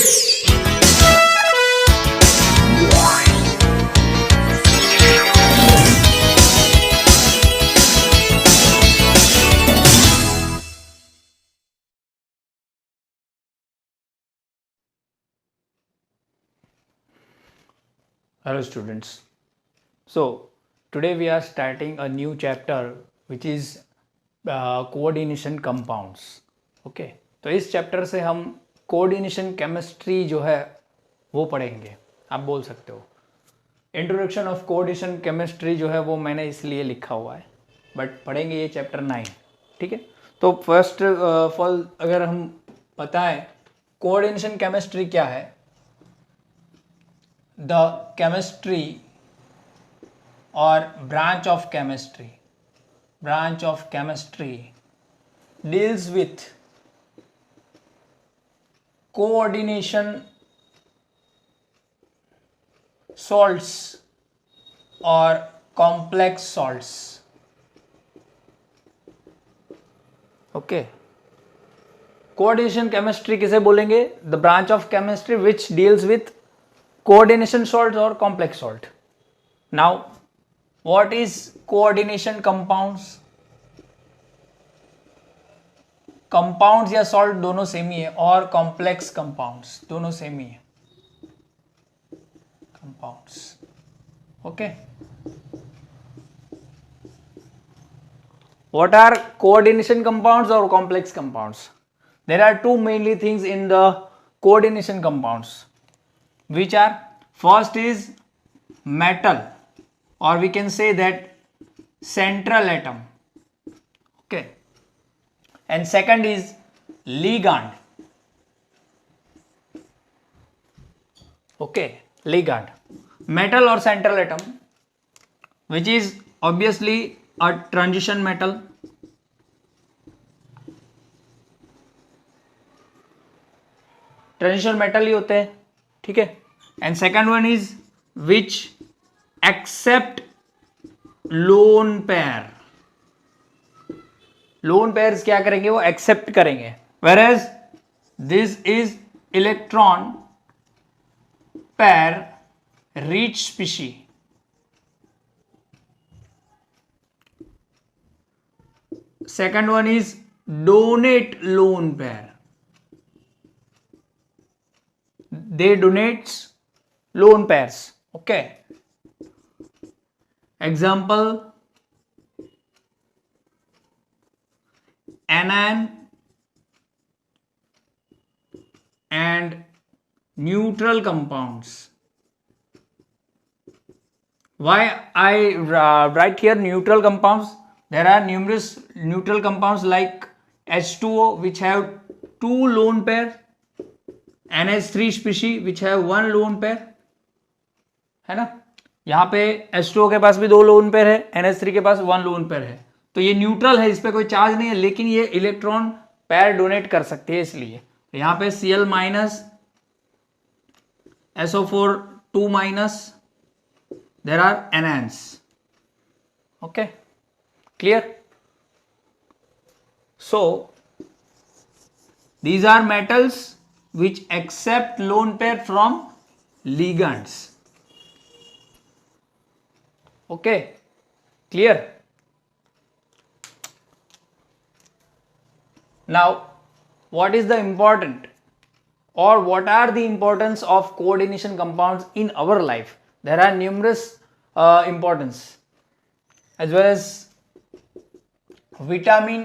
Hello students. So today we are starting a new chapter which is coordination compounds. Okay, तो इस chapter से हम coordination chemistry जो है वो पढ़ेंगे. आप बोल सकते हो इंट्रोडक्शन ऑफ कोऑर्डिनेशन केमिस्ट्री जो है वो मैंने इसलिए लिखा हुआ है, बट पढ़ेंगे ये चैप्टर 9. ठीक है, तो फर्स्ट ऑफ ऑल अगर हम बताएं कोऑर्डिनेशन केमिस्ट्री क्या है. The chemistry or branch of chemistry deals with coordination salts or complex salts. Okay, coordination chemistry किसे बोलेंगे? The branch of chemistry which deals with coordination salts or complex salt. Now what is coordination compounds? Compounds या salt दोनों same ही है, और complex compounds दोनों same ही है. Compounds. Okay, what are coordination compounds or complex compounds? There are two mainly things in the coordination compounds, which are first is metal, or we can say that central atom. Okay, and second is ligand. Okay, ligand. Metal or central atom, which is obviously a transition metal. Transition metal ही होते हैं. ठीक है, and second one is which accept lone pair. Lone pairs क्या करेंगे? वो accept करेंगे. Where this is electron pair rich species. Second one is donate lone pair. They donates lone pairs. Okay, example anion and neutral compounds. Why I write here neutral compounds? There are numerous neutral compounds like H2O which have two lone pairs, NH3 species which have one lone pair, है ना. यहाँ पे H2O के पास भी दो lone pair है, NH3 के पास one lone pair है. तो ये न्यूट्रल है, इस पे कोई चार्ज नहीं है, लेकिन ये इलेक्ट्रॉन पेयर डोनेट कर सकते हैं. इसलिए यहाँ पे Cl minus, SO4 2 minus, there are anions. Okay, clear. So these are metals which accept lone pair from ligands. Okay, clear. Now what is the important, or what are the importance of coordination compounds in our life? There are numerous importance, as well as vitamin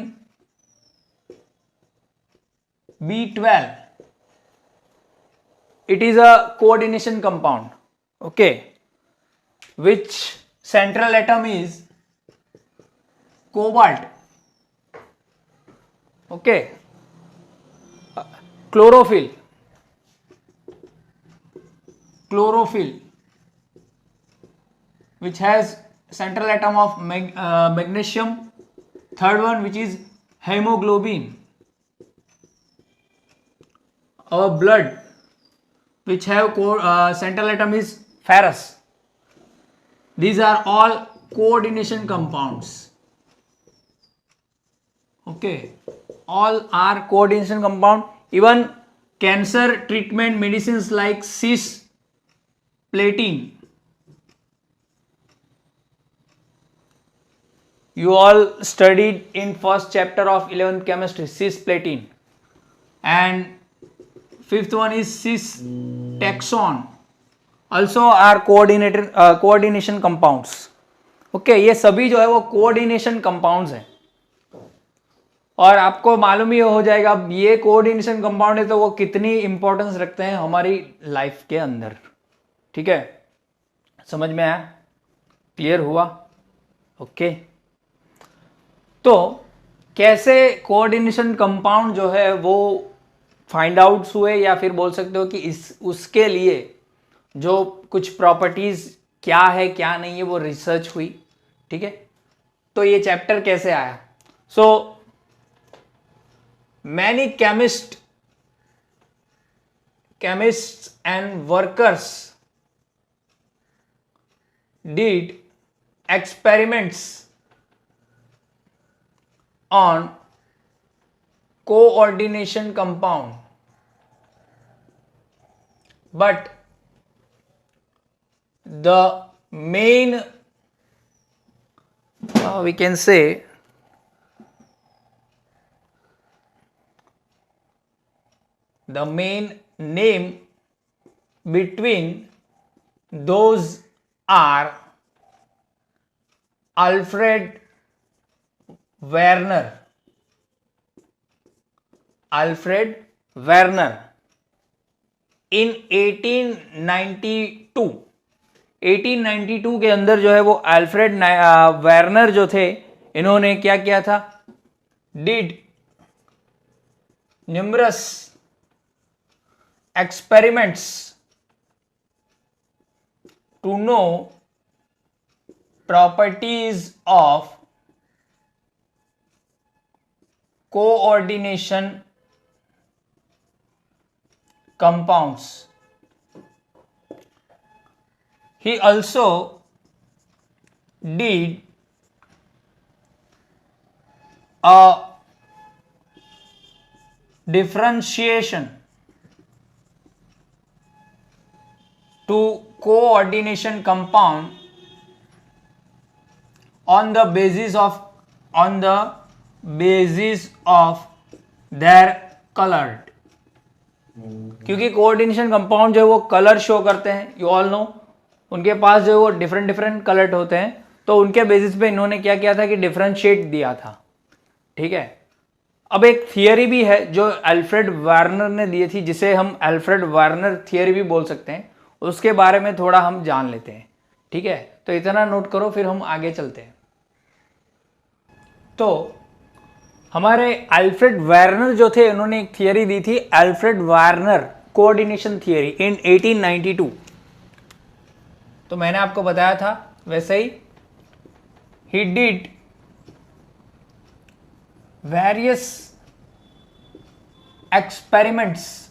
B12. It is a coordination compound. Okay, which central atom is cobalt. Okay, chlorophyll, which has central atom of magnesium. Third one, which is hemoglobin. Our blood, which have central atom is ferrous. These are all coordination compounds. Okay, all are coordination compound. Even cancer treatment medicines like cisplatin. You all studied in first chapter of 11th chemistry cisplatin. And fifth one is cistaxone. Also are coordination compounds. Okay ये सभी जो है वो coordination compounds हैं. और आपको मालूम ही हो जाएगा ये कोऑर्डिनेशन कंपाउंड है तो वो कितनी इंपॉर्टेंस रखते हैं हमारी लाइफ के अंदर. ठीक है, समझ में आया? क्लियर हुआ? ओके. तो कैसे कोऑर्डिनेशन कंपाउंड जो है वो फाइंड आउट हुए, या फिर बोल सकते हो कि उसके लिए जो कुछ प्रॉपर्टीज क्या है क्या नहीं है वो रिसर्च हुई. ठीक है, तो ये चैप्टर कैसे आया? So many chemists and workers did experiments on coordination compound, but the main we can say the main name between those are Alfred Werner इन 1892 के अंदर जो है वो अल्फ्रेड वेर्नर जो थे इन्होंने क्या किया था? Did numerous experiments to know properties of coordination compounds. He also did a differentiation to coordination compound on the basis of their colored. क्योंकि कोऑर्डिनेशन कंपाउंड जो है वो कलर शो करते हैं, यू ऑल नो. उनके पास जो है वो डिफरेंट कलर होते हैं, तो उनके बेसिस पे इन्होंने क्या किया था कि डिफरेंशिएट दिया था. ठीक है, अब एक थियरी भी है जो अल्फ्रेड वार्नर ने दी थी, जिसे हम अल्फ्रेड वार्नर थियरी भी बोल सकते हैं. उसके बारे में थोड़ा हम जान लेते हैं. ठीक है, तो इतना नोट करो, फिर हम आगे चलते हैं. तो हमारे अल्फ्रेड वार्नर जो थे उन्होंने एक थियरी दी थी, Alfred Werner coordination theory in 1892. तो मैंने आपको बताया था वैसे ही he did various experiments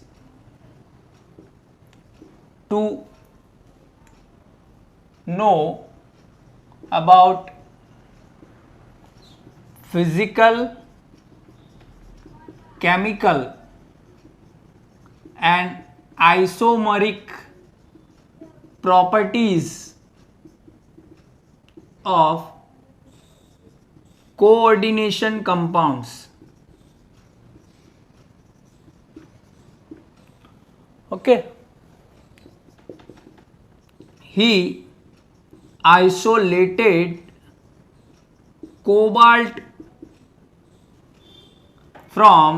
to know about physical, chemical and isomeric properties of coordination compounds. Okay, he isolated cobalt from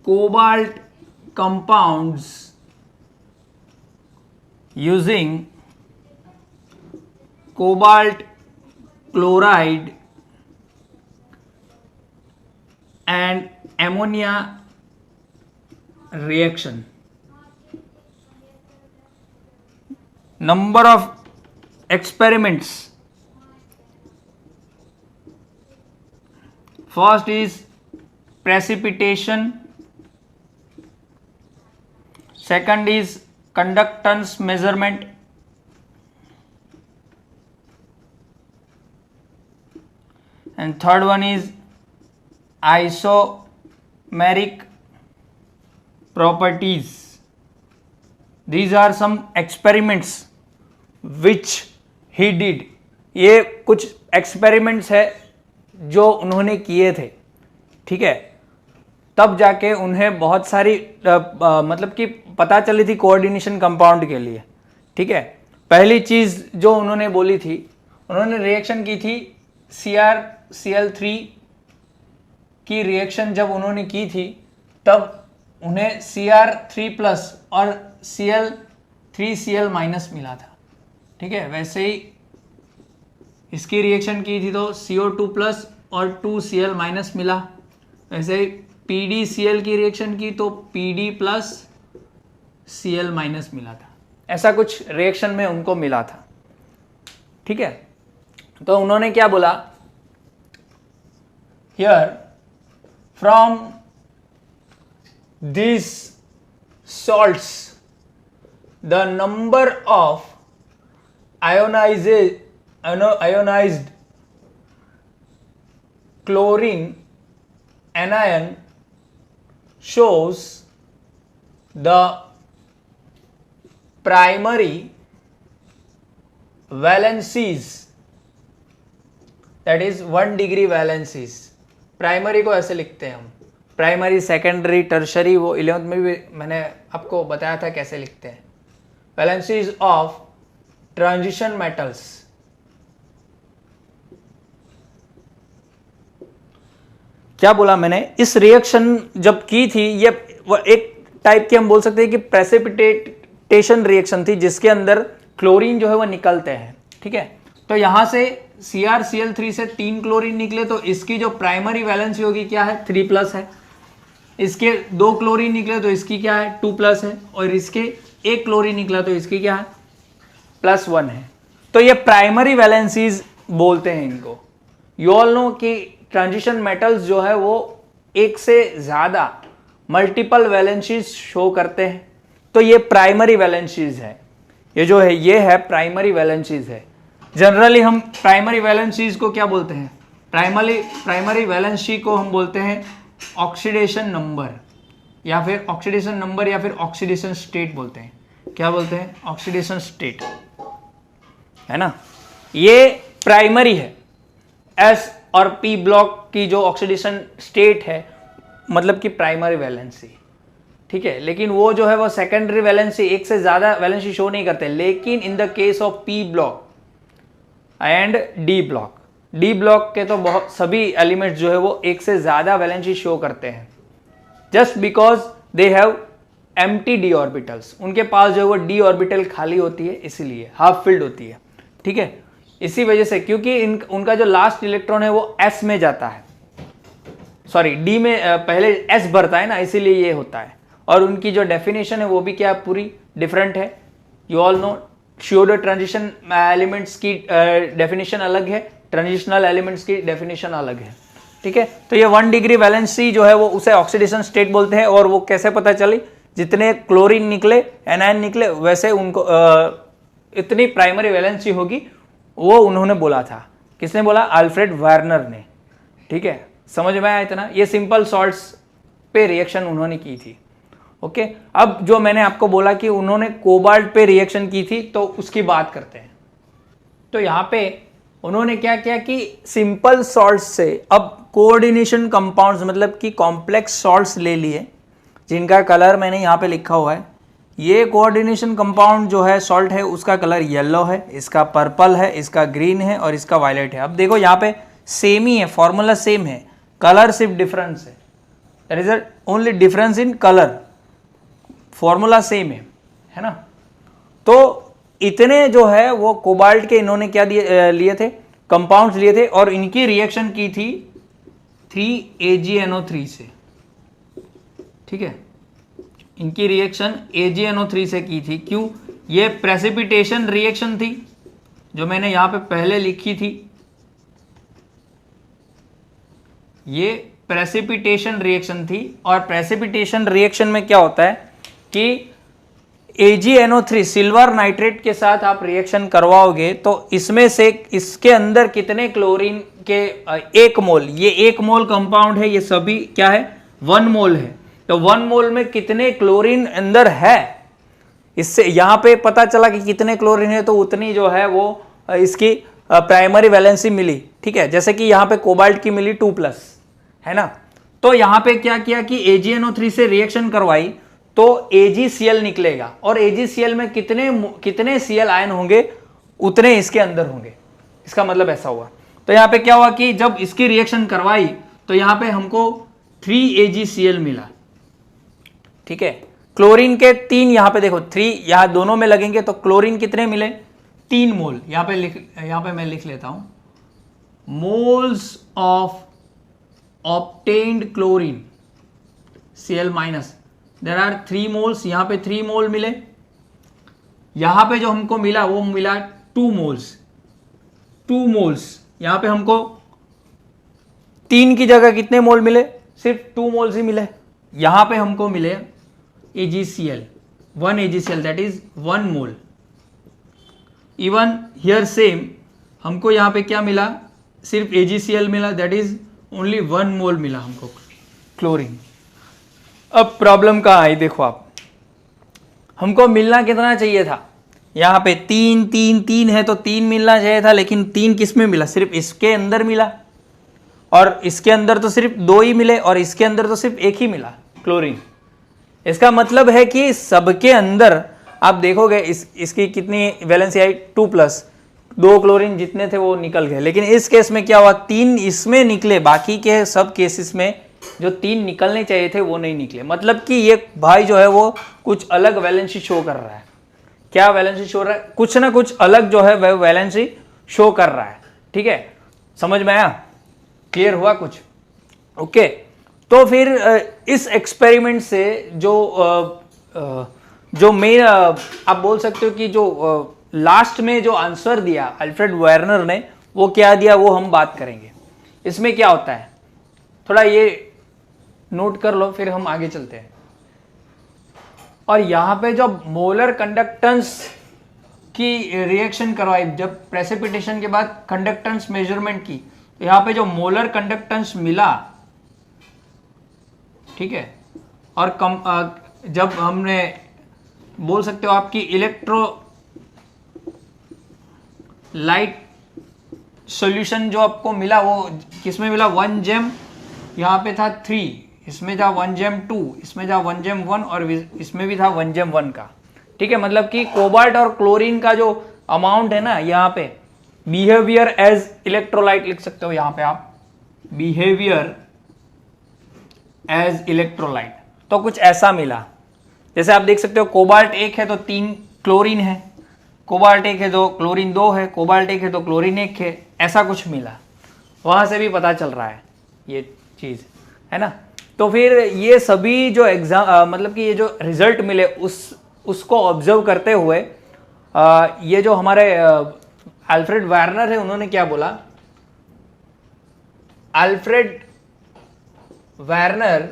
cobalt compounds using cobalt chloride and ammonia reaction. Number of experiments. First is precipitation, second is conductance measurement, and third one is isomeric properties. These are some experiments which he did. ये कुछ experiments है जो उन्होंने किए थे, ठीक है। तब जाके उन्हें बहुत सारी मतलब कि पता चली थी कोऑर्डिनेशन कंपाउंड के लिए, ठीक है। पहली चीज जो उन्होंने बोली थी, उन्होंने रिएक्शन की थी CrCl3 की रिएक्शन जब उन्होंने की थी तब उन्हें Cr3+ और Cl3Cl- मिला था, ठीक है। वैसे ही इसकी रिएक्शन की थी तो CO2+ और 2Cl- मिला। वैसे ही PdCl की रिएक्शन की तो Pd+ Cl- मिला था। ऐसा कुछ रिएक्शन में उनको मिला था, ठीक है। तो उन्होंने क्या बोला, here from this salts the number of ionized chlorine anion shows the primary valencies, that is 1 degree valencies। Primary को ऐसे लिखते हैं हम, प्राइमरी, सेकेंडरी, टर्शरी, वो 11th में भी मैंने आपको बताया था कैसे लिखते हैं। Valencies of transition metals. क्या बोला मैंने, इस रिएक्शन जब की थी, ये एक टाइप की हम बोल सकते हैं कि प्रेसिपिटेशन रिएक्शन थी जिसके अंदर क्लोरीन जो है वो निकलते हैं, ठीक है। तो यहां से CrCl3 से 3 क्लोरीन निकले तो इसकी जो प्राइमरी वैलेंसी होगी क्या है, 3+ है। इसके 2 क्लोरीन निकले तो इसकी क्या है, 2+ है। और इसके 1 क्लोरीन निकला तो इसकी क्या है, +1 है। तो ये प्राइमरी वैलेंसीज बोलते हैं इनको। यू ऑल नो कि ट्रांजिशन मेटल्स जो है वो एक से ज्यादा मल्टीपल वैलेंसीज शो करते हैं, तो ये प्राइमरी वैलेंसीज है। ये जो है ये है प्राइमरी वैलेंसीज है। जनरली हम प्राइमरी वैलेंसीज को क्या बोलते हैं, प्राइमरी वैलेंसी को हम बोलते हैं ऑक्सीडेशन नंबर, या फिर ऑक्सीडेशन नंबर, या फिर ऑक्सीडेशन स्टेट बोलते हैं। क्या बोलते हैं, ऑक्सीडेशन स्टेट, है ना। ये प्राइमरी है। S और P ब्लॉक की जो ऑक्सीडेशन स्टेट है मतलब कि प्राइमरी वैलेंसी, ठीक है। लेकिन वो जो है वो सेकेंडरी वैलेंसी, एक से ज्यादा वैलेंसी शो नहीं करते। लेकिन इन the case of P block and D block के तो बहुत सभी एलिमेंट्स जो है वो एक से ज्यादा वैलेंसी शो करते हैं, just because they have empty d orbitals. उनके पास जो है वो d ऑर्बिटल खाली होती है, इसीलिए हाफ फिल्ड होती है, ठीक है। इसी वजह से, क्योंकि उनका जो लास्ट इलेक्ट्रॉन है वो S में जाता है, सॉरी D में पहले S भरता है ना, इसीलिए ये होता है। और उनकी जो डेफिनेशन है वो भी क्या पूरी डिफरेंट है। You all know pseudo transition elements की डेफिनेशन अलग है, ट्रांजिशनल एलिमेंट्स की डेफिनेशन अलग है, ठीक है। तो ये 1 डिग्री वैलेंसी जो है वो उसे ऑक्सीडेशन स्टेट बोलते हैं। और वो कैसे पता चली, जितने क्लोरीन निकले, एनायन निकले, वैसे उनको इतनी प्राइमरी वैलेंसी होगी, वो उन्होंने बोला था। किसने बोला, अल्फ्रेड वार्नर ने, ठीक है। समझ में आया इतना। ये सिंपल सॉल्ट्स पे रिएक्शन उन्होंने की थी, ओके। अब जो मैंने आपको बोला कि उन्होंने कोबाल्ट पे रिएक्शन की थी, तो उसकी बात करते हैं। तो यहां पे उन्होंने क्या किया कि सिंपल सॉल्ट्स से अब कोऑर्डिनेशन कंपाउंड्स मतलब कि कॉम्प्लेक्स सॉल्ट्स ले लिए, जिनका कलर मैंने यहाँ पे लिखा हुआ है। ये कोऑर्डिनेशन कंपाउंड जो है सॉल्ट है उसका कलर येलो है, इसका पर्पल है, इसका ग्रीन है और इसका वायलेट है। अब देखो यहाँ पे सेम ही है, फॉर्मूला सेम है, कलर सिर्फ डिफरेंस है। That is only difference in colour, formula same है ना। तो इतने जो है वो कोबाल्ट के इन्होंने क्या लिए थे, कंपाउंड्स लिए थे, और इनकी रिएक्शन की थी 3AgNO3 से, ठीक है। इनकी रिएक्शन AgNO3 से की थी। क्यों, ये प्रेसिपिटेशन रिएक्शन थी जो मैंने यहां पे पहले लिखी थी। ये प्रेसिपिटेशन रिएक्शन थी, और प्रेसिपिटेशन रिएक्शन में क्या होता है कि AgNO3 सिल्वर नाइट्रेट के साथ आप रिएक्शन करवाओगे तो इसमें से इसके अंदर कितने क्लोरीन के 1 मोल, ये 1 मोल कंपाउंड है, ये सभी क्या है 1 मोल है। तो 1 मोल में कितने क्लोरीन अंदर है, इससे यहां पे पता चला कि कितने क्लोरीन है, तो उतनी जो है वो इसकी प्राइमरी वैलेंसी मिली। ठीक है, जैसे कि यहां पे कोबाल्ट की मिली 2+, है ना। तो यहां पे क्या किया कि AgNO3 से रिएक्शन करवाई तो AgCl निकलेगा, और AgCl में कितने Cl आयन होंगे उतने इसके अंदर होंगे, इसका मतलब ऐसा हुआ। तो यहां पे क्या हुआ कि जब इसकी रिएक्शन करवाई तो यहां पे हमको 3 AgCl मिला। ठीक है, क्लोरीन के 3, यहां पे देखो 3 यहां दोनों में लगेंगे तो क्लोरीन कितने मिले, 3 मोल। यहां पे मैं लिख लेता हूं, moles of obtained chlorine Cl-, there are 3 moles. यहां पे 3 मोल मिले, यहां पे जो हमको मिला वो मिला 2 मोल्स। 2 मोल्स, यहां पे हमको 3 की जगह कितने मोल मिले, सिर्फ 2 मोल्स ही मिले। यहां पे हमको मिले AgCl, 1 AgCl, that is 1 mole. Even here same, हमको यहां पे क्या मिला, सिर्फ AgCl मिला, दैट इज ओनली 1 मोल मिला हमको क्लोरीन। अब प्रॉब्लम कहाँ आई, देखो आप, हमको मिलना कितना चाहिए था, यहाँ पे 3 3 3 है तो 3 मिलना चाहिए था, लेकिन 3 किस में मिला, सिर्फ इसके अंदर मिला, और इसके अंदर तो सिर्फ 2 ही मिले, और इसके अंदर तो सिर्फ 1 ही मिला क्लोरीन। इसका मतलब है कि सबके अंदर आप देखोगे इसकी कितनी वैलेंसी आई, 2+, 2 क्लोरीन जितने थे वो निकल गए। लेकिन इस केस में क्या हुआ, 3 इसमें निकले, बाकी के सब केसेस में जो 3 निकलने चाहिए थे वो नहीं निकले। मतलब कि ये भाई जो है वो कुछ अलग वैलेंसी शो कर रहा है। क्या वैलेंसी शो रहा है, कुछ ना कुछ अलग जो है वह वैलेंसी शो कर रहा है। ठीक है, समझ में आया, क्लियर हुआ कुछ, ओके। तो फिर इस एक्सपेरिमेंट से जो मेन आप बोल सकते हो कि जो लास्ट में जो आंसर दिया अल्फ्रेड वार्नर ने, वो क्या दिया वो हम बात करेंगे। इसमें क्या होता है थोड़ा ये नोट कर लो, फिर हम आगे चलते हैं। और यहां पे जब मोलर कंडक्टेंस की रिएक्शन करवाई, जब प्रेसिपिटेशन के बाद कंडक्टेंस मेजरमेंट की, तो यहां पे जो मोलर कंडक्टेंस मिला, ठीक है, और जब हमने बोल सकते हो आपकी इलेक्ट्रोलाइट सॉल्यूशन जो आपको मिला वो किसमें मिला, 1 जेम, यहाँ पे था 3, इसमें था 1 जेम 2, इसमें था 1 जेम 1, और इसमें भी था 1 जेम 1 का। ठीक है, मतलब कि कोबाल्ट और क्लोरीन का जो अमाउंट है ना, यहाँ पे बिहेवियर एज इलेक्ट्रोलाइट लिख सकते हो, यहाँ पे आप बिहेवियर एज इलेक्ट्रोलाइट, तो कुछ ऐसा मिला। जैसे आप देख सकते हो कोबाल्ट 1 है तो 3 क्लोरीन है, कोबाल्ट 1 है तो क्लोरीन 2 है, कोबाल्ट 1 है तो क्लोरीन 1 है, ऐसा कुछ मिला। वहां से भी पता चल रहा है ये चीज, है ना। तो फिर ये सभी जो एग्जाम मतलब कि ये जो रिजल्ट मिले उसको ऑब्जर्व करते हुए ये जो हमारे अल्फ्रेड वार्नर है, उन्होंने क्या बोला, Alfred Warner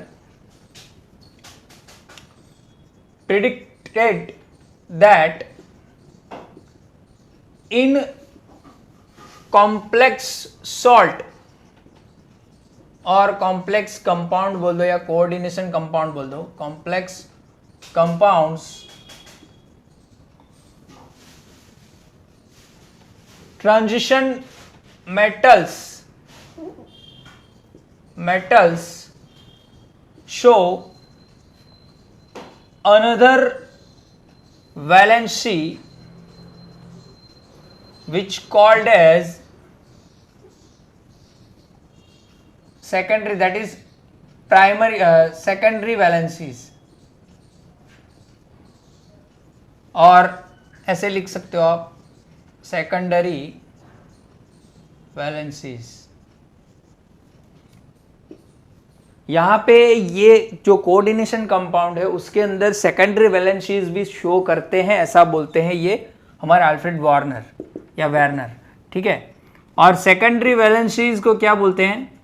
predicted that in complex salt और कॉम्प्लेक्स कंपाउंड बोल दो या कोऑर्डिनेशन कंपाउंड बोल दो, complex compounds transition metals show another valency which called as secondary, that is primary secondary valencies, और ऐसे लिख सकते हो आप secondary valencies। यहाँ पे ये जो कोऑर्डिनेशन कंपाउंड है उसके अंदर सेकेंडरी वैलेंसीज भी शो करते हैं, ऐसा बोलते हैं ये हमारे अल्फ्रेड वार्नर या वार्नर। ठीक है, और सेकेंडरी वैलेंसीज को क्या बोलते हैं,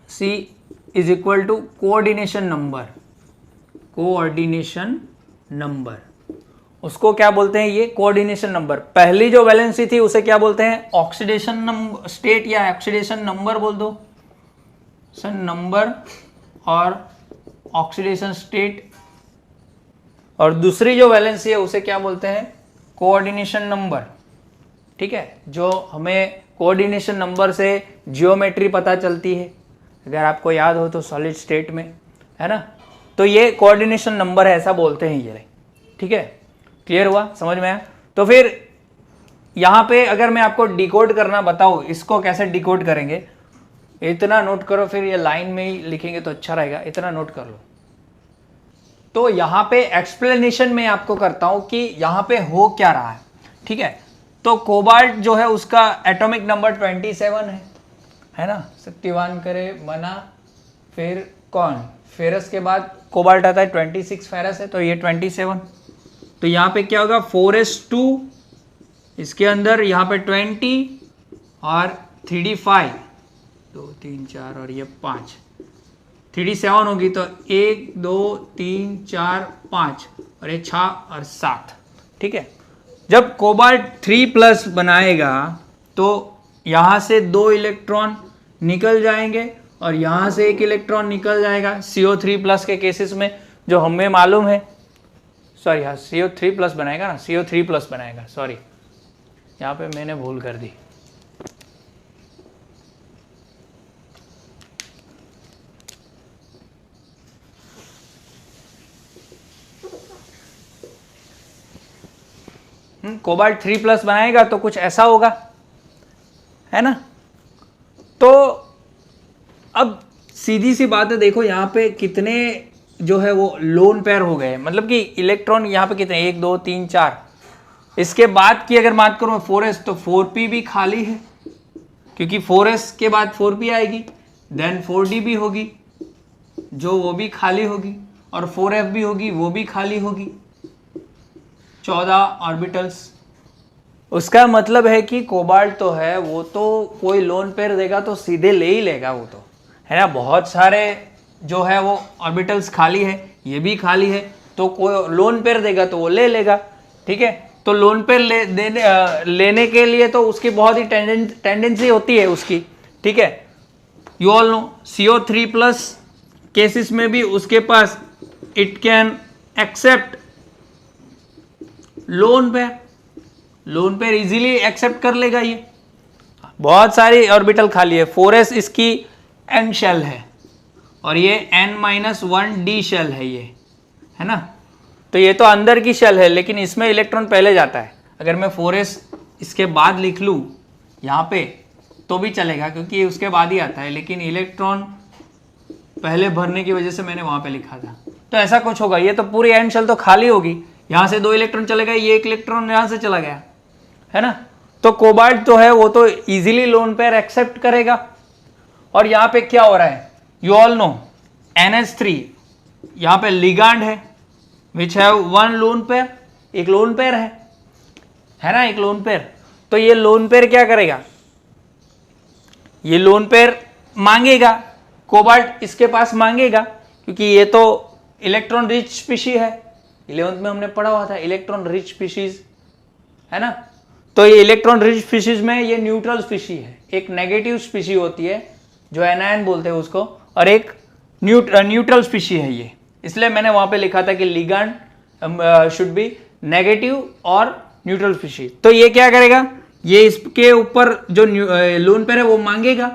C is equal to coordination number, coordination number, उसको क्या बोलते हैं, ये कोऑर्डिनेशन नंबर। पहली जो वैलेंसी थी उसे क्या बोलते हैं, ऑक्सीडेशन नंबर स्टेट या ऑक्सीडेशन नंबर बोल दो, नंबर, और ऑक्सीडेशन स्टेट, और दूसरी जो वैलेंसी है उसे क्या बोलते हैं, कोऑर्डिनेशन नंबर। ठीक है, जो हमें कोऑर्डिनेशन नंबर से जियोमेट्री पता चलती है, अगर आपको याद हो तो सॉलिड स्टेट में, है ना, तो ये कोऑर्डिनेशन नंबर है, ऐसा बोलते हैं ये। ठीक है, क्लियर हुआ, समझ में आया। तो फिर यहाँ पे अगर मैं आपको डिकोड करना बताऊँ, इसको कैसे डिकोड करेंगे, इतना नोट करो, फिर ये लाइन में ही लिखेंगे तो अच्छा रहेगा, इतना नोट कर लो। तो यहाँ पे एक्सप्लेनेशन में आपको करता हूँ कि यहाँ पे हो क्या रहा है। ठीक है, तो कोबाल्ट जो है उसका एटॉमिक नंबर 27 है ना, शक्तिवान करे मना, फिर कौन, फेरस के बाद कोबाल्ट आता है, 26 फेरस है, तो ये 27। तो यहाँ पे क्या होगा, 4s2, इसके अंदर यहाँ पे 20 और 3d5, 2 3 4 और ये 5, 3d7 होगी, तो 1 2 3 4 5 और ये 6 और 7। ठीक है, जब कोबाल्ट 3+ बनाएगा तो यहाँ से 2 इलेक्ट्रॉन निकल जाएंगे और यहाँ से 1 इलेक्ट्रॉन निकल जाएगा CO3+ के केसेस में, जो हमें मालूम है। सॉरी, हाँ CO3+ बनाएगा ना, CO3+ बनाएगा, सॉरी यहाँ पे मैंने भूल कर दी। कोबाल्ट 3+ बनाएगा तो कुछ ऐसा होगा, है ना। तो अब सीधी सी बात है, देखो यहाँ पे कितने जो है वो लोन पेयर हो गए, मतलब कि इलेक्ट्रॉन यहाँ पे कितने, 1 2 3 4। इसके बाद की अगर बात करूँ 4s, तो 4p भी खाली है, क्योंकि 4s के बाद 4p आएगी, देन 4d भी होगी जो वो भी खाली होगी, और 4f भी होगी, वो भी खाली होगी, 14 ऑर्बिटल्स। उसका मतलब है कि कोबाल्ट तो है वो तो कोई लोन पेयर देगा तो सीधे ले ही लेगा वो तो, है ना। बहुत सारे जो है वो ऑर्बिटल्स खाली है, ये भी खाली है, तो कोई लोन पेयर देगा तो वो ले लेगा। ठीक है, तो लोन पेयर लेने के लिए तो उसकी बहुत ही टेंडेंसी होती है उसकी। ठीक है, you all no CO3+ cases में भी उसके पास it can accept lone pair easily accept कर लेगा। ये बहुत सारी ऑर्बिटल खाली है, 4s इसकी n शेल है और ये n-1d शेल है, ये है ना। तो ये तो अंदर की शेल है, लेकिन इसमें इलेक्ट्रॉन पहले जाता है। अगर मैं 4s इसके बाद लिख लूँ यहाँ पे तो भी चलेगा, क्योंकि ये उसके बाद ही आता है, लेकिन इलेक्ट्रॉन पहले भरने की वजह से मैंने वहाँ पे लिखा था। तो ऐसा कुछ होगा, ये तो पूरी n शेल तो खाली होगी, यहाँ से 2 इलेक्ट्रॉन चले गए, ये 1 इलेक्ट्रॉन यहाँ से चला गया, है ना। तो कोबाल्ट तो है वो तो इजीली लोन पेयर एक्सेप्ट करेगा। और यहाँ पे क्या हो रहा है, यू ऑल नो NH3 यहाँ पे लिगांड है विच हैव 1 लोन पेयर, एक लोन पेयर है ना, एक लोन पेयर। तो ये लोन पेयर क्या करेगा, ये लोन पेयर मांगेगा, कोबाल्ट इसके पास मांगेगा, क्योंकि ये तो इलेक्ट्रॉन रिच स्पीशीज है, 11th में हमने पढ़ा हुआ था इलेक्ट्रॉन रिच स्पीशीज, है ना। तो ये इलेक्ट्रॉन रिच स्पीशीज में ये न्यूट्रल स्पीशी है, एक नेगेटिव स्पीशी होती है जो एनायन बोलते हैं उसको, और एक न्यूट्रल स्पीशी है ये। इसलिए मैंने वहां पे लिखा था कि लिगैंड शुड बी नेगेटिव और न्यूट्रल स्पीशी। तो ये क्या करेगा, ये इसके ऊपर जो लोन पेयर है वो मांगेगा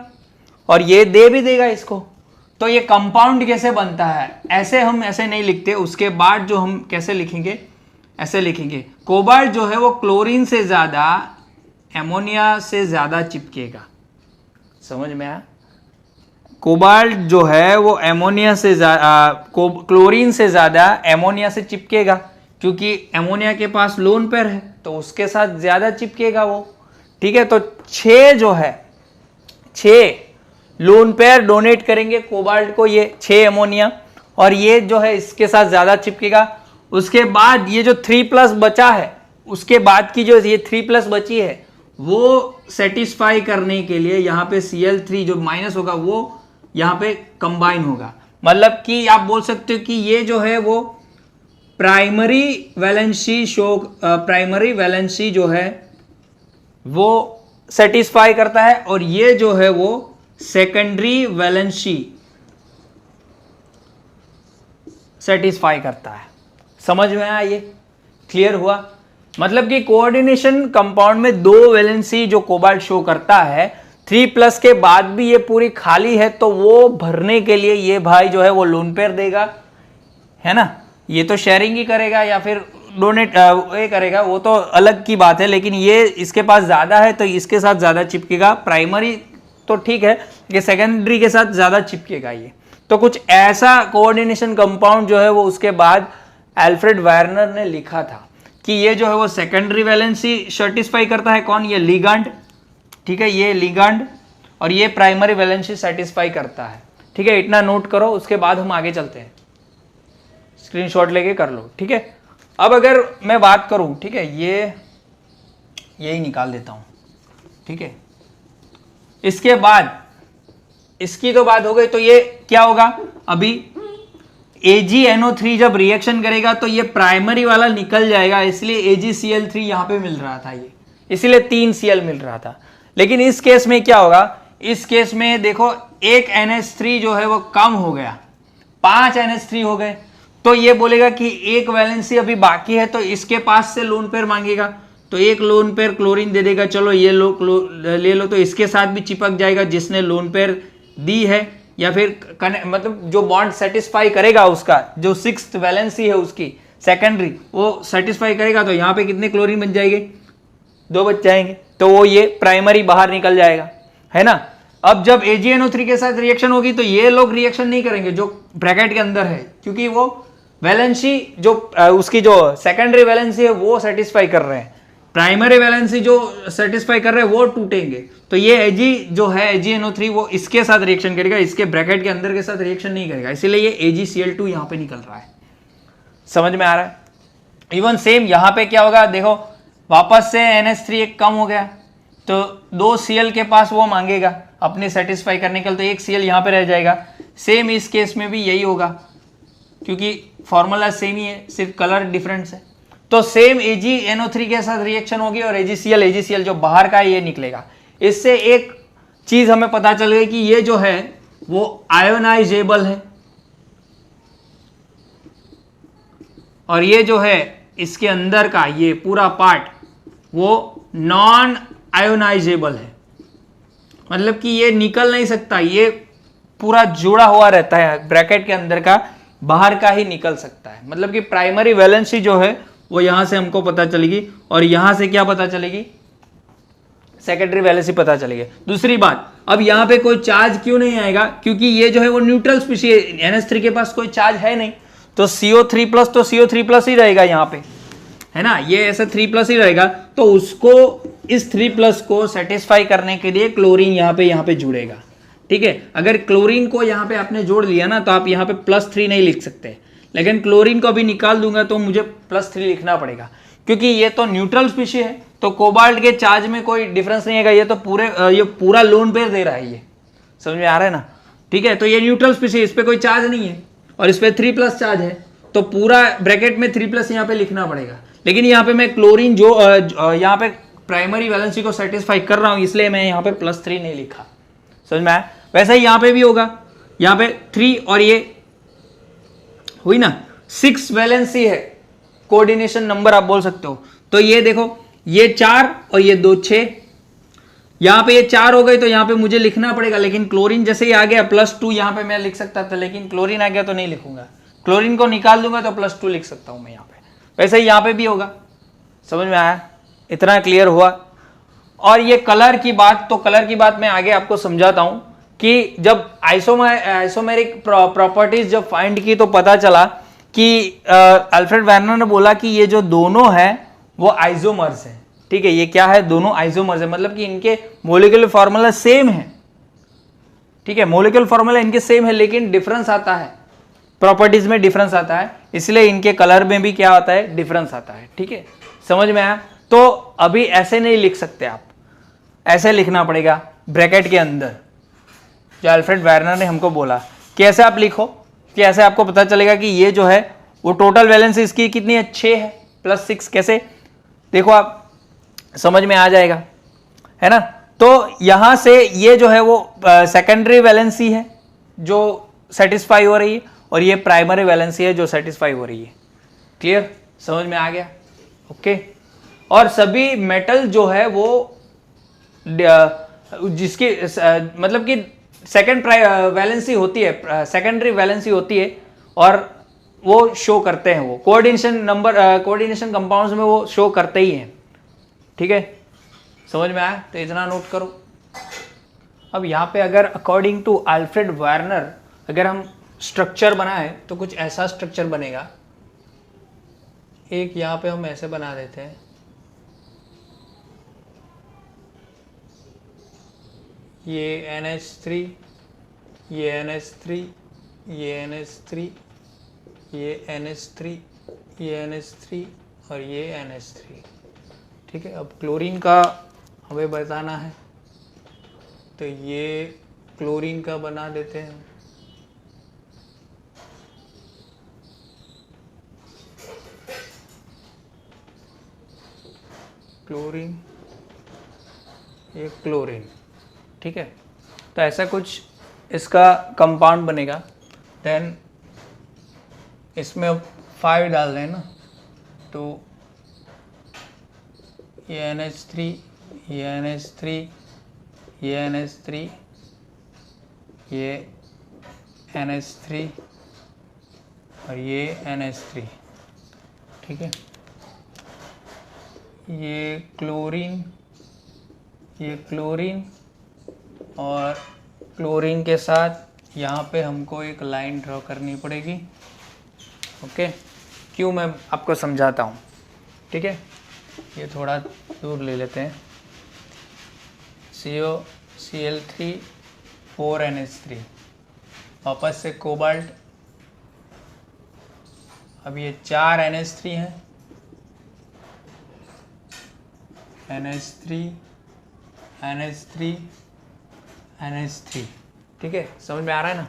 और ये दे भी देगा इसको। तो ये कंपाउंड कैसे बनता है, ऐसे हम ऐसे नहीं लिखते, उसके बाद जो हम कैसे लिखेंगे, ऐसे लिखेंगे। कोबाल्ट जो है वो क्लोरीन से ज्यादा एमोनिया से ज्यादा चिपकेगा, समझ में आया। कोबाल्ट जो है वो एमोनिया से क्लोरीन से ज्यादा एमोनिया से चिपकेगा, क्योंकि एमोनिया के पास लोन पेयर है तो उसके साथ ज्यादा चिपकेगा वो। ठीक है, तो 6 जो है 6 लोन पेयर डोनेट करेंगे कोबाल्ट को, ये 6 एमोनिया, और ये जो है इसके साथ ज्यादा चिपकेगा। उसके बाद ये जो 3+ बचा है, उसके बाद की जो ये 3+ बची है वो सेटिस्फाई करने के लिए यहाँ पे Cl3 जो माइनस होगा वो यहाँ पे कंबाइन होगा। मतलब कि आप बोल सकते हो कि ये जो है वो प्राइमरी वैलेंसी जो है वो सेटिस्फाई करता है, और ये जो है वो सेकेंडरी वैलेंसी सेटिस्फाई करता है। समझ में आया? ये क्लियर हुआ? मतलब कि कोऑर्डिनेशन कंपाउंड में 2 वैलेंसी जो कोबाल्ट शो करता है, 3+ के बाद भी ये पूरी खाली है, तो वो भरने के लिए ये भाई जो है वो लोन पेयर देगा, है ना। ये तो शेयरिंग ही करेगा या फिर डोनेट ये करेगा, वो तो अलग की बात है, लेकिन ये इसके पास ज़्यादा है तो इसके साथ ज़्यादा चिपकेगा। प्राइमरी तो ठीक है, ये सेकेंडरी के साथ ज़्यादा चिपकेगा ये। तो कुछ ऐसा कोऑर्डिनेशन कंपाउंड जो है वो उसके बाद अल्फ्रेड वार्नर ने लिखा था कि ये जो है वो सेकेंडरी वैलेंसी सेटिस्फाई करता है। कौन? ये लिगैंड, ठीक है, ये लिगैंड, और ये प्राइमरी वैलेंसी सेटिस्फाई करता है। ठीक है, इतना नोट करो, उसके बाद हम आगे चलते हैं। स्क्रीनशॉट लेके कर लो, ठीक है। अब अगर मैं बात करूं, ठीक है, ये यही निकाल देता हूं, ठीक है। इसके बाद इसकी तो बात हो गई, तो ये क्या होगा? अभी AgNO3 जब रिएक्शन करेगा तो ये प्राइमरी वाला निकल जाएगा, इसलिए AgCl3 यहां पे मिल रहा था, ये इसलिए 3 Cl मिल रहा था। लेकिन इस केस में क्या होगा? इस केस में देखो एक NH3 जो है वो कम हो गया, 5 NH3 हो गए, तो ये बोलेगा कि एक वैलेंसी अभी बाकी है, तो इसके पास से लोन पेयर मांगेगा, तो एक लोन पेयर क्लोरीन दे देगा, चलो ये लो ले लो, तो इसके साथ भी चिपक जाएगा जिसने लोन पेयर दी है, या फिर मतलब जो बॉन्ड सेटिस्फाई करेगा उसका, जो 6th वैलेंसी है उसकी सेकेंडरी, वो सेटिस्फाई करेगा, तो यहाँ पे कितने क्लोरीन बच जाएंगे? 2 बच जाएंगे, तो वो ये प्राइमरी बाहर निकल जाएगा, है ना। अब जब AgNO3 के साथ रिएक्शन होगी तो ये लोग रिएक्शन नहीं करेंगे जो ब्रैकेट के अंदर है, क्योंकि वो वैलेंसी जो उसकी जो सेकेंडरी वैलेंसी है वो सेटिस्फाई कर रहे हैं, प्राइमरी वैलेंसी जो सेटिस्फाई कर रहे हैं वो टूटेंगे। तो ये Ag जो है AgNO3 वो इसके साथ रिएक्शन करेगा, इसके ब्रैकेट के अंदर के साथ रिएक्शन नहीं करेगा, इसीलिए ये AgCl2 यहाँ पे निकल रहा है। समझ में आ रहा है? इवन सेम यहाँ पे क्या होगा, देखो वापस से NH3 एक कम हो गया, तो 2 Cl के पास वो मांगेगा अपने सेटिस्फाई करने के लिए, तो 1 Cl यहाँ पे रह जाएगा। सेम इस केस में भी यही होगा, क्योंकि फॉर्मूला सेम ही है, सिर्फ कलर डिफरेंस है। तो सेम AgNO3 के साथ रिएक्शन होगी और AgCl जो बाहर का है ये निकलेगा। इससे एक चीज हमें पता चल गई कि ये जो है वो आयोनाइजेबल है, और ये जो है इसके अंदर का ये पूरा पार्ट वो नॉन आयोनाइजेबल है, मतलब कि ये निकल नहीं सकता, ये पूरा जुड़ा हुआ रहता है ब्रैकेट के अंदर का, बाहर का ही निकल सकता है। मतलब कि प्राइमरी वैलेंसी जो है वो यहां से हमको पता चलेगी, और यहां से क्या पता चलेगी? सेकेंडरी वैलेंसी पता चलेगी। दूसरी बात, अब यहां पे कोई चार्ज क्यों नहीं आएगा? क्योंकि ये जो है वो न्यूट्रल स्पीशीज, NH3 के पास कोई चार्ज है नहीं, तो CO3+ तो CO3+ ही रहेगा यहाँ पे, है ना, ये ऐसा 3+ ही रहेगा, तो उसको इस 3+ को सेटिस्फाई करने के लिए क्लोरीन यहाँ पे जुड़ेगा। ठीक है, अगर क्लोरीन को यहाँ पे आपने जोड़ लिया ना, तो आप यहाँ पे +3 नहीं लिख सकते, लेकिन क्लोरीन को अभी निकाल दूंगा तो मुझे +3 लिखना पड़ेगा, क्योंकि ये तो न्यूट्रल स्पीशी है, तो कोबाल्ट के चार्ज में कोई डिफरेंस नहीं है, ये तो ये पूरा लोन पेयर दे रहा है, ये समझ में आ रहा है ना। ठीक है, तो ये न्यूट्रल स्पीशी, इस पर कोई चार्ज नहीं है और इस पर 3+ चार्ज है, तो पूरा ब्रैकेट में 3+ यहाँ पे लिखना पड़ेगा। लेकिन यहाँ पे मैं क्लोरीन जो यहाँ पे प्राइमरी वैलेंसी को सेटिस्फाई कर रहा हूँ, इसलिए मैं यहाँ पे +3 नहीं लिखा। समझ में आया? वैसे ही यहाँ पे भी होगा, यहाँ पे 3 और ये हुई ना 6 वैलेंसी है, कोऑर्डिनेशन नंबर आप बोल सकते हो। तो ये देखो, ये 4 और ये 2 6, यहाँ पे ये 4 हो गए, तो यहाँ पे मुझे लिखना पड़ेगा, लेकिन क्लोरीन जैसे ही आ गया +2 यहाँ पे मैं लिख सकता था, लेकिन क्लोरीन आ गया तो नहीं लिखूंगा, क्लोरीन को निकाल दूंगा तो +2 लिख सकता हूं मैं यहाँ पे। वैसे ही यहाँ पे भी होगा। समझ में आया? इतना क्लियर हुआ। और ये कलर की बात, तो कलर की बात मैं आगे आपको समझाता हूं कि जब आइसोमेरिक प्रॉपर्टीज जब फाइंड की तो पता चला कि अल्फ्रेड वार्नर ने बोला कि ये जो दोनों है वो आइसोमर्स है। ठीक है, ये क्या है? दोनों आइसोमर्स है, मतलब कि इनके मोलिकुलर फॉर्मूला सेम है। ठीक है, मोलिकुलर फॉर्मूला इनके सेम है, लेकिन डिफरेंस आता है, प्रॉपर्टीज में डिफरेंस आता है, इसलिए इनके कलर में भी क्या आता है? डिफरेंस आता है। ठीक है, समझ में आया? तो अभी ऐसे नहीं लिख सकते आप, ऐसे लिखना पड़ेगा ब्रैकेट के अंदर, जो अल्फ्रेड वार्नर ने हमको बोला कि ऐसे आप लिखो, कि ऐसे आपको पता चलेगा कि ये जो है वो टोटल वैलेंस इसकी कितनी है? 6 है +6। कैसे? देखो आप, समझ में आ जाएगा, है ना। तो यहां से ये जो है वो सेकेंडरी वैलेंसी है जो सेटिस्फाई हो रही है, और ये प्राइमरी वैलेंसी है जो सेटिस्फाई हो रही है। क्लियर, समझ में आ गया? ओके। और सभी मेटल जो है वो जिसकी मतलब कि सेकेंड वैलेंसी होती है, सेकेंडरी वैलेंसी होती है, और वो शो करते हैं, वो कोऑर्डिनेशन नंबर कोऑर्डिनेशन कंपाउंड्स में वो शो करते ही हैं। ठीक है, समझ में आया? तो इतना नोट करो। अब यहाँ पे अगर अकॉर्डिंग टू अल्फ्रेड वार्नर अगर हम स्ट्रक्चर बनाए तो कुछ ऐसा स्ट्रक्चर बनेगा। एक यहाँ पे हम ऐसे बना देते हैं, ये NH3, ये NH3, ये NH3, ये NH3, ये NH3 और ये NH3। ठीक है, अब क्लोरीन का हमें बताना है, तो ये क्लोरीन का बना देते हैं। क्लोरीन, ये क्लोरीन। ठीक है, तो ऐसा कुछ इसका कंपाउंड बनेगा। देन इसमें अब 5 डाल दें ना, तो ये NH3, ये NH3, ये NH3, ये NH3 और ये NH3। ठीक है, ये क्लोरीन, ये क्लोरीन और क्लोरीन के साथ यहाँ पे हमको एक लाइन ड्रॉ करनी पड़ेगी। ओके, क्यों मैं आपको समझाता हूँ। ठीक है, ये थोड़ा दूर ले लेते हैं। COCl3 4NH3, वापस से कोबाल्ट। अब ये 4 NH3 हैं, NH3, NH3, NH3। ठीक है, समझ में आ रहा है ना?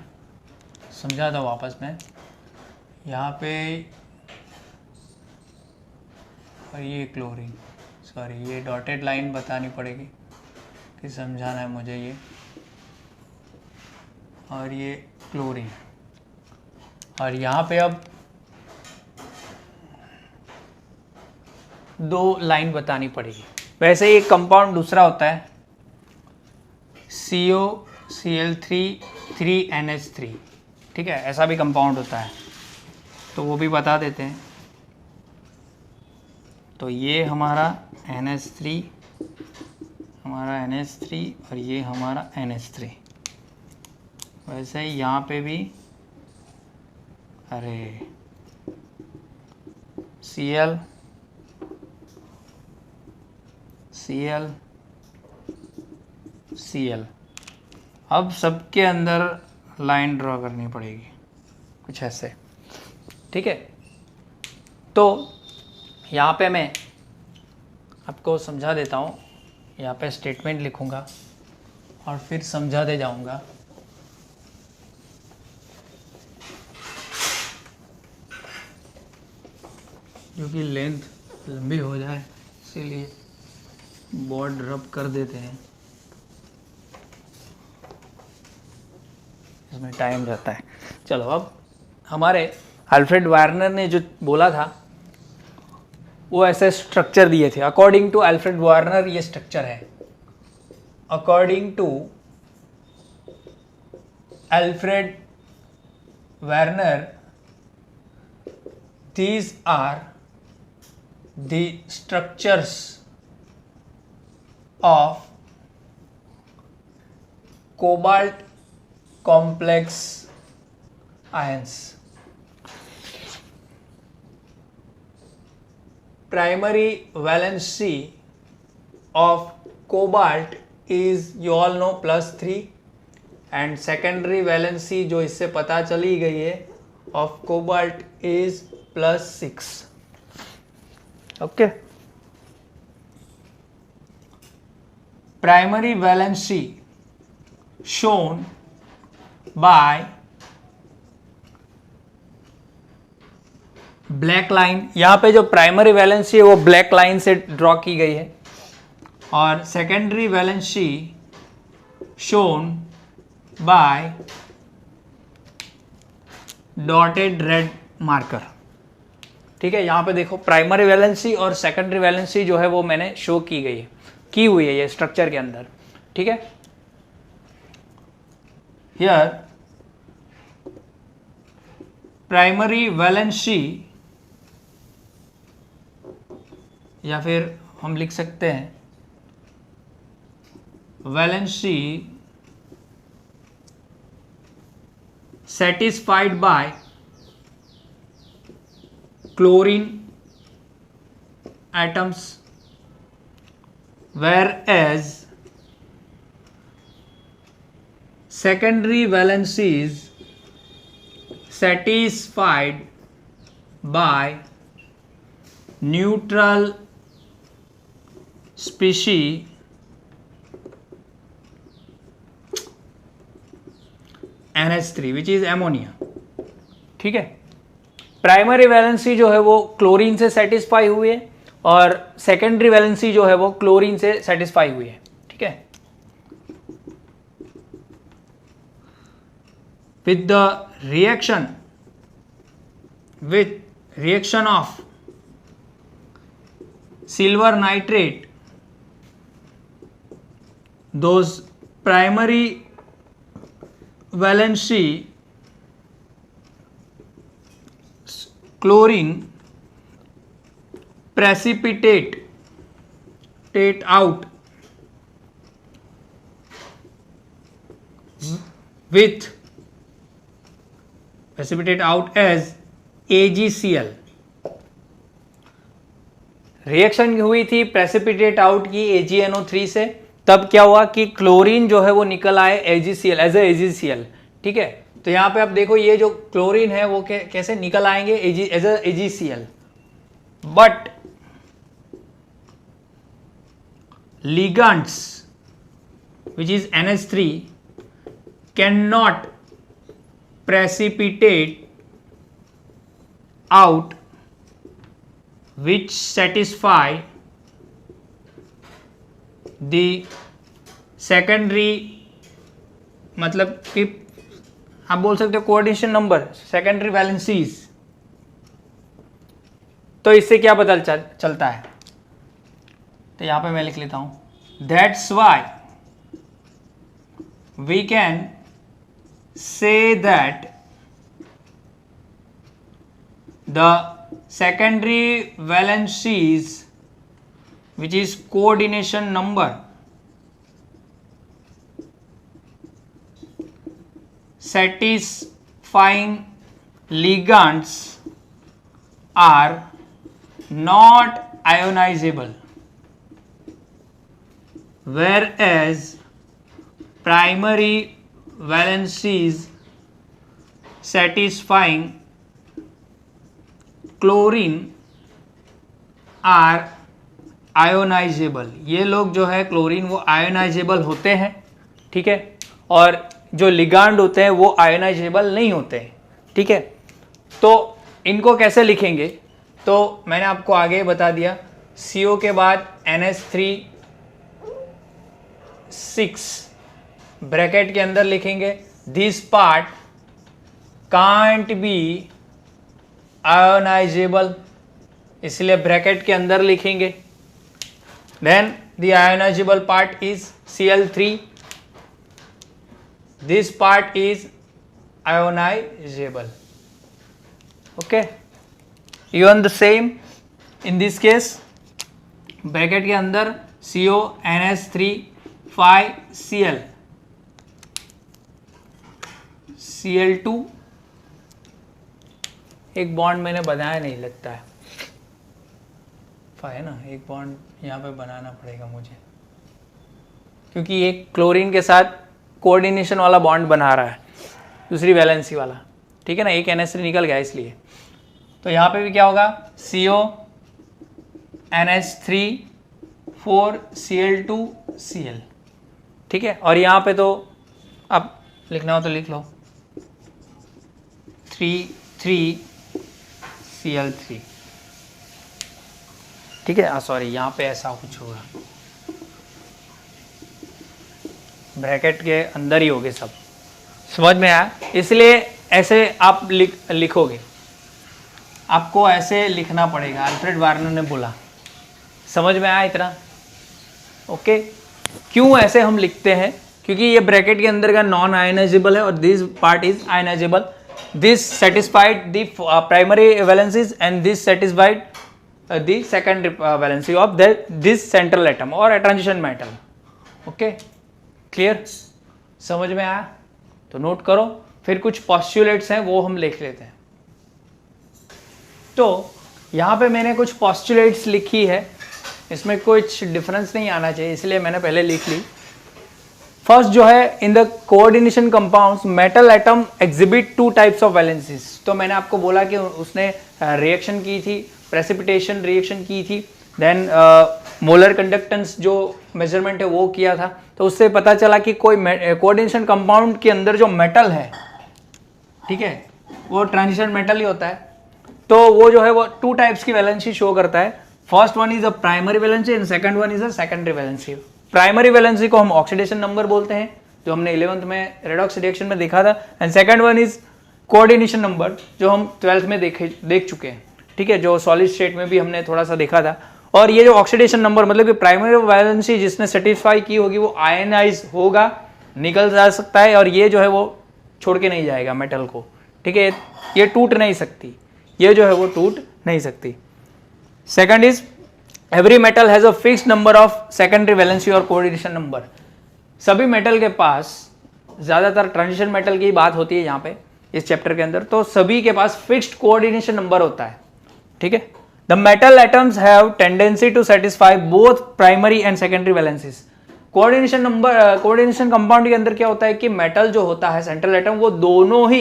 समझा था वापस में यहाँ पे। और ये क्लोरीन, सॉरी ये डॉटेड लाइन बतानी पड़ेगी कि समझाना है मुझे ये। और ये क्लोरीन, और यहाँ पे अब 2 लाइन बतानी पड़ेगी। वैसे ही एक कंपाउंड दूसरा होता है COCl3 3NH3। ठीक है, ऐसा भी कंपाउंड होता है, तो वो भी बता देते हैं। तो ये हमारा NH3, हमारा NH3 और ये हमारा NH3। वैसे ही यहाँ पे भी, अरे Cl, Cl, Cl। अब सबके अंदर लाइन ड्रॉ करनी पड़ेगी कुछ ऐसे। ठीक है, तो यहाँ पे मैं आपको समझा देता हूँ। यहाँ पे स्टेटमेंट लिखूँगा और फिर समझाते जाऊँगा। क्योंकि लेंथ लंबी हो जाए इसीलिए बोर्ड रब कर देते हैं, इसमें टाइम रहता है। चलो, अब हमारे अल्फ्रेड वार्नर ने जो बोला था वो ऐसे स्ट्रक्चर दिए थे। अकॉर्डिंग टू अल्फ्रेड वार्नर ये स्ट्रक्चर है। According to Alfred Werner these are the structures of cobalt complex ions. Primary valency of cobalt is you all know +3 and secondary valency जो इससे पता चली गई है of cobalt is +6. Okay. Primary valency shown by black line. यहाँ पे जो primary valency है वो ब्लैक लाइन से ड्रॉ की गई है, और secondary valency shown by dotted red marker. ठीक है, यहाँ पे देखो प्राइमरी वैलेंसी और सेकेंडरी वैलेंसी जो है वो मैंने शो की हुई है ये स्ट्रक्चर के अंदर। ठीक है, हियर प्राइमरी वैलेंसी, या फिर हम लिख सकते हैं valency satisfied by chlorine atoms, whereas secondary valencies satisfied by neutral species NH3 which is ammonia. ठीक है, प्राइमरी वैलेंसी जो है वो क्लोरीन से सेटिस्फाई हुई है और सेकेंडरी वैलेंसी जो है वो क्लोरीन से सेटिस्फाई हुई है। ठीक है, with the reaction of silver nitrate, those primary valency chlorine precipitate out as AgCl। Reaction हुई थी प्रेसिपिटेट आउट की AgNO3 से, तब क्या हुआ कि क्लोरीन जो है वो निकल आए AgCl एज ए AgCl। ठीक है, तो यहां पे आप देखो ये जो क्लोरीन है वो कैसे निकल आएंगे as a AgCl, but ligands which is NH3 cannot precipitate out, which satisfy the secondary, मतलब कि आप बोल सकते हो कोऑर्डिनेशन नंबर सेकेंडरी वैलेंसीज। तो इससे क्या पता चलता है, तो यहां पे मैं लिख लेता हूं, that's why we can say that the secondary valencies which is coordination number satisfying ligands are not ionizable, whereas primary valencies satisfying chlorine are ionisable. ये लोग जो है क्लोरीन वो आयोनाइजेबल होते हैं। ठीक है, और जो लिगांड होते हैं वो आयोनाइजेबल नहीं होते हैं। ठीक है, तो इनको कैसे लिखेंगे, तो मैंने आपको आगे बता दिया, CO के बाद NH3 ब्रैकेट के अंदर लिखेंगे, this part can't be ionisable, इसलिए ब्रैकेट के अंदर लिखेंगे। Then the ionizable part is Cl3. This part is ionizable. Okay. Even the same in this case. Bracket के अंदर CO NH3 5Cl Cl2, एक बॉन्ड मैंने बनाया नहीं लगता है, है ना, एक बॉन्ड यहाँ पे बनाना पड़ेगा मुझे, क्योंकि ये क्लोरीन के साथ कोऑर्डिनेशन वाला बॉन्ड बना रहा है, दूसरी वैलेंसी वाला। ठीक है ना, एक NH3 निकल गया इसलिए। तो यहाँ पे भी क्या होगा, CO NH3 4Cl2 Cl। ठीक है, और यहाँ पे तो अब लिखना हो तो लिख लो 3Cl3। ठीक है, सॉरी यहाँ पे ऐसा कुछ होगा, ब्रैकेट के अंदर ही होगे सब, समझ में आया। इसलिए ऐसे आप लिखोगे, आपको ऐसे लिखना पड़ेगा, अल्फ्रेड वार्नर ने बोला। समझ में आया इतना? ओके। क्यों ऐसे हम लिखते हैं? क्योंकि ये ब्रैकेट के अंदर का नॉन आयनाइजेबल है और this part is ionisable. This satisfied the primary valencies and this satisfied the secondary valency of this central atom और ट्रांजिशन मेटल। Okay, clear? समझ में आया? तो नोट करो। फिर कुछ पॉस्टुलेट्स हैं वो हम लिख लेते हैं। तो यहाँ पे मैंने कुछ पॉस्टुलेट्स लिखी है, इसमें कुछ डिफरेंस नहीं आना चाहिए इसलिए मैंने पहले लिख ली। फर्स्ट जो है, in the coordination compounds metal atom exhibit two types of valencies. तो मैंने आपको बोला कि उसने रिएक्शन की थी, प्रेसिपिटेशन रिएक्शन की थी, देन मोलर कंडक्टेंस जो मेजरमेंट है वो किया था। तो उससे पता चला कि कोई कोऑर्डिनेशन कंपाउंड के अंदर जो मेटल है, ठीक है, वो ट्रांजिशन मेटल ही होता है। तो वो जो है वो टू टाइप्स की वैलेंसी शो करता है। First one is a primary valency and second one is a secondary valency. Primary valency को हम ऑक्सीडेशन नंबर बोलते हैं, जो हमने 11th में रेडॉक्स रिएक्शन में देखा था, and second one is coordination number, जो हम 12th में देख चुके हैं, ठीक है, जो सॉलिड स्टेट में भी हमने थोड़ा सा देखा था। और ये जो ऑक्सीडेशन नंबर मतलब कि प्राइमरी वैलेंसी जिसने सेटिस्फाई की होगी वो आयनाइज होगा, निकल जा सकता है, और ये जो है वो छोड़ के नहीं जाएगा मेटल को, ठीक है, ये टूट नहीं सकती, ये जो है वो टूट नहीं सकती। Second is every metal has a fixed number of secondary valency और कोऑर्डिनेशन नंबर। सभी मेटल के पास, ज्यादातर ट्रांजिशन मेटल की बात होती है यहाँ पे इस चैप्टर के अंदर, तो सभी के पास फिक्स्ड कोऑर्डिनेशन नंबर होता है, ठीक है। The metal atoms have tendency to satisfy both primary and secondary valencies. Coordination compound के अंदर क्या होता है कि मेटल जो होता है सेंट्रल एटम, वो दोनों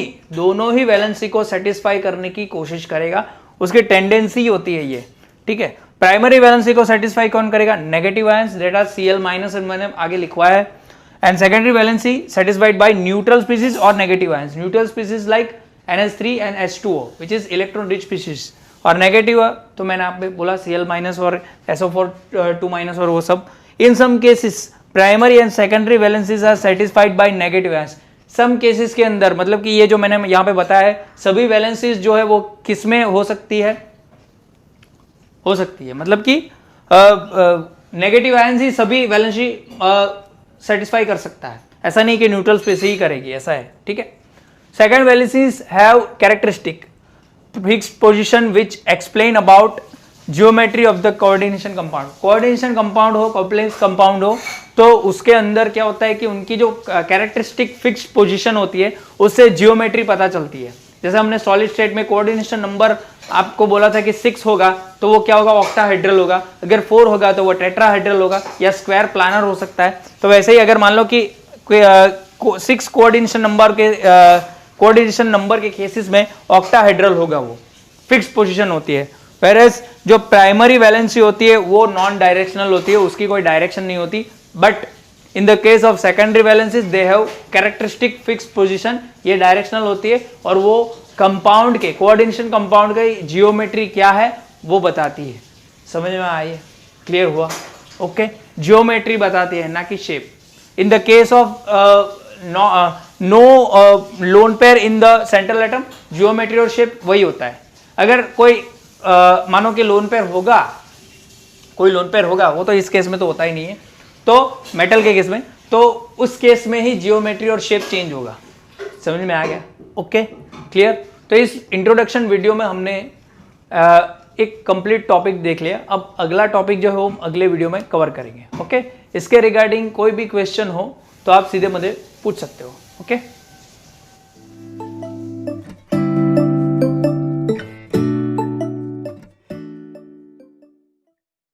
ही वैलेंसी को सेटिस्फाई करने की कोशिश करेगा, उसकी टेंडेंसी होती है ये, ठीक है। प्राइमरी वैलेंसी को सेटिस्फाई कौन करेगा? Negative ions, that are Cl- मैंने आगे लिखवाया है। And secondary valency satisfied by neutral species और negative ions. Neutral species like NH3 and H2O which is electron rich species, और नेगेटिव तो मैंने आप बोला Cl- और SO4 2- और वो सब। In some cases primary and secondary valencies are satisfied by negative ions. Some cases के अंदर, मतलब कि ये जो मैंने यहाँ पे बताया है, सभी वैलेंसीज जो है वो किस में हो सकती है, मतलब कि नेगेटिव आयंस ही सभी वैलेंसी सेटिस्फाई कर सकता है, ऐसा नहीं कि न्यूट्रल स्पेस ही करेगी, ऐसा है, ठीक है। Second valencies have characteristic fixed position which explain about geometry of the coordination compound. Coordination compound हो, कॉम्प्लेक्स कंपाउंड हो, तो उसके अंदर क्या होता है कि उनकी जो कैरेक्टरिस्टिक फिक्स्ड पोजीशन होती है उससे जियोमेट्री पता चलती है। जैसे हमने सॉलिड स्टेट में कोऑर्डिनेशन नंबर आपको बोला था कि 6 होगा, तो वो क्या होगा? ऑक्टाहेड्रल होगा। अगर 4 होगा तो वो टेट्राहेड्रल होगा, या स्क्वायर प्लानर हो सकता है। तो वैसे ही अगर मान लो कि 6 कोऑर्डिनेशन नंबर के केसेस में ऑक्टाहेड्रल होगा, वो फिक्स पोजीशन होती है। वेयरएज जो प्राइमरी वैलेंसी होती है वो नॉन डायरेक्शनल होती है, उसकी कोई डायरेक्शन नहीं होती। But in the case of secondary valencies they have characteristic fix position, ये डायरेक्शनल होती है, और वो कंपाउंड के, कोऑर्डिनेशन कंपाउंड की जियोमेट्री क्या है वो बताती है। समझ में आई? क्लियर हुआ? ओके, जियोमेट्री बताती है, ना कि shape. In the case of no lone pair in the central atom, geometry और शेप वही होता है। अगर कोई मानो कि लोन पेयर होगा, कोई लोन पेयर होगा, वो तो इस केस में तो होता ही नहीं है, तो मेटल के केस में, तो उस केस में ही जियोमेट्री और शेप चेंज होगा। समझ में आ गया? Okay, clear? तो इस इंट्रोडक्शन वीडियो में हमने एक कंप्लीट टॉपिक देख लिया। अब अगला टॉपिक जो है वो अगले वीडियो में कवर करेंगे। ओके, इसके रिगार्डिंग कोई भी क्वेश्चन हो तो आप सीधे मुझे पूछ सकते हो। ओके।